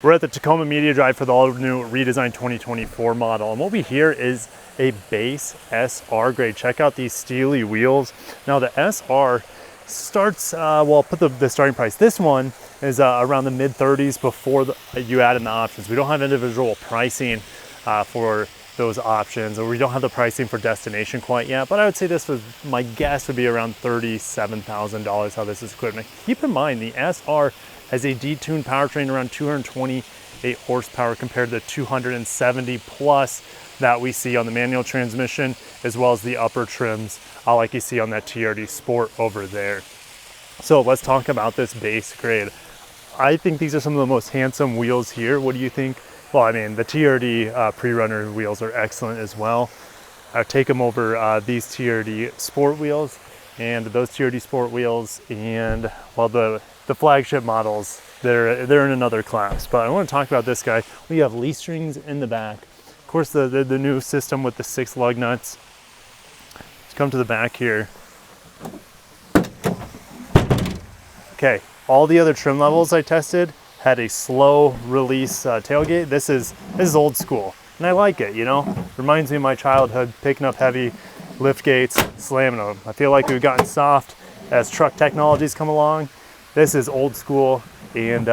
We're at the Tacoma Media Drive for the all-new redesigned 2024 model, and what we hear is a base SR grade. Check out these steely wheels. Now the SR starts, well, put the starting price. This one is around the mid-30s before you add in the options. We don't have individual pricing for those options, or we don't have the pricing for destination quite yet, but I would say this was, my guess would be around $37,000 how this is equipped. Now, keep in mind the SR has a detuned powertrain around 228 horsepower compared to the 270 plus that we see on the manual transmission, as well as the upper trims like you see on that TRD Sport over there. So let's talk about this base grade. I think these are some of the most handsome wheels here. What do you think? Well, I mean, the TRD pre-runner wheels are excellent as well. I'll take them over these TRD Sport wheels and those TRD Sport wheels, and well, the flagship models, they're in another class. But I want to talk about this guy. We have leaf strings in the back. Of course, the new system with the 6 lug nuts. Let's come to the back here. Okay, all the other trim levels I tested had a slow release tailgate. This is old school, and I like it, you know? Reminds me of my childhood, picking up heavy lift gates, slamming them. I feel like we've gotten soft as truck technologies come along. This is old school and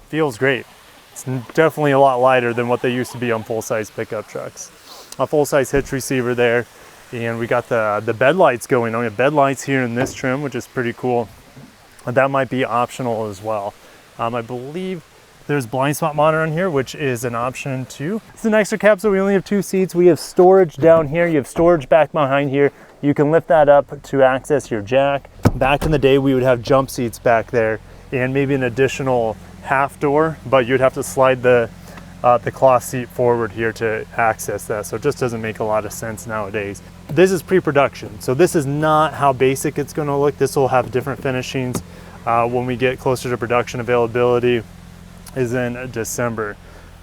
feels great. It's definitely a lot lighter than what they used to be on full-size pickup trucks. A full-size hitch receiver there, and we got the bed lights going on. We have bed lights here in this trim, which is pretty cool. That might be optional as well. I believe there's blind spot monitor on here, which is an option too. It's an extra cab, so we only have 2 seats. We have storage down here. You have storage back behind here. You can lift that up to access your jack. Back in the day, we would have jump seats back there and maybe an additional half door, but you'd have to slide the cloth seat forward here to access that. So it just doesn't make a lot of sense nowadays. This is pre-production, so this is not how basic it's gonna look. This will have different finishings when we get closer to production. Availability is in December.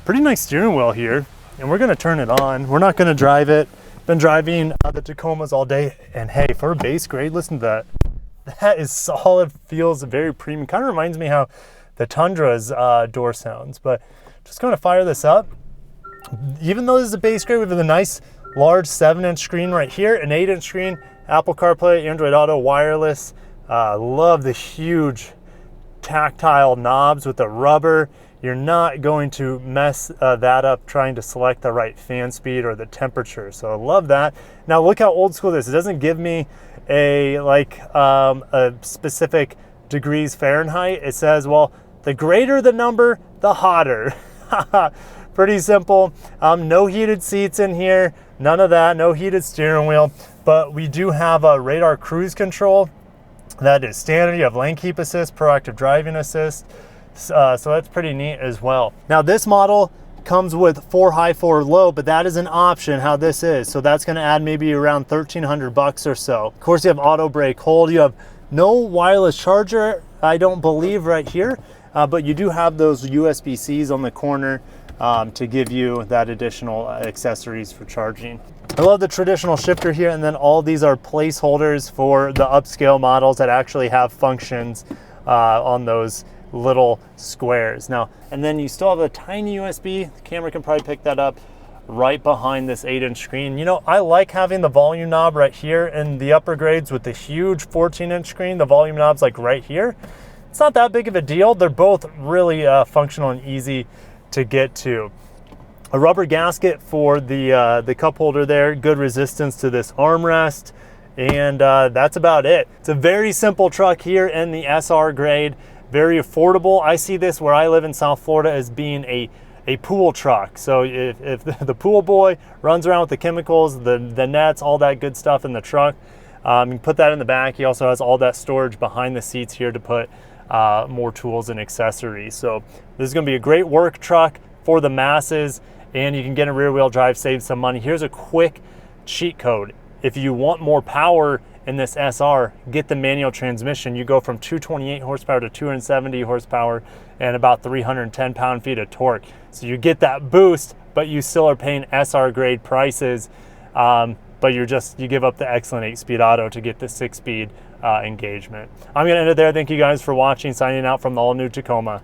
Pretty nice steering wheel here, and we're gonna turn it on. We're not gonna drive it. Been driving the Tacomas all day, and hey, for a base grade, listen to that. That is solid, feels very premium. Kind of reminds me how the Tundra's door sounds, but just gonna fire this up. Even though this is a base grade, we have a nice large 7-inch screen right here, an 8-inch screen, Apple CarPlay, Android Auto, wireless. Love the huge tactile knobs with the rubber. You're not going to mess that up trying to select the right fan speed or the temperature. So I love that. Now look how old school this is. It doesn't give me a specific degrees Fahrenheit. It says, well, the greater the number, the hotter. Pretty simple. No heated seats in here. None of that. No heated steering wheel. But we do have a radar cruise control. That is standard. You have lane keep assist, proactive driving assist. So that's pretty neat as well. Now this model comes with 4 high, 4 low, but that is an option how this is. So that's gonna add maybe around $1,300 or so. Of course, you have auto brake hold. You have no wireless charger, I don't believe, right here, but you do have those USB-Cs on the corner to give you that additional accessories for charging. I love the traditional shifter here, and then all these are placeholders for the upscale models that actually have functions on those little squares. Now, and then you still have a tiny USB. The camera can probably pick that up right behind this 8-inch screen. You know, I like having the volume knob right here in the upper grades with the huge 14-inch screen. The volume knob's like right here. It's not that big of a deal. They're both really functional and easy to get to. A rubber gasket for the cup holder there, good resistance to this armrest, and that's about it. It's a very simple truck here in the SR grade, very affordable. I see this where I live in South Florida as being a pool truck. So if the pool boy runs around with the chemicals, the nets, all that good stuff in the truck, you can put that in the back. He also has all that storage behind the seats here to put more tools and accessories. So this is gonna be a great work truck for the masses, and you can get a rear wheel drive, save some money. Here's a quick cheat code. If you want more power in this SR, get the manual transmission. You go from 228 horsepower to 270 horsepower and about 310 pound-feet of torque. So you get that boost, but you still are paying SR grade prices, but you give up the excellent 8-speed auto to get the 6-speed engagement. I'm gonna end it there. Thank you guys for watching. Signing out from the all-new Tacoma.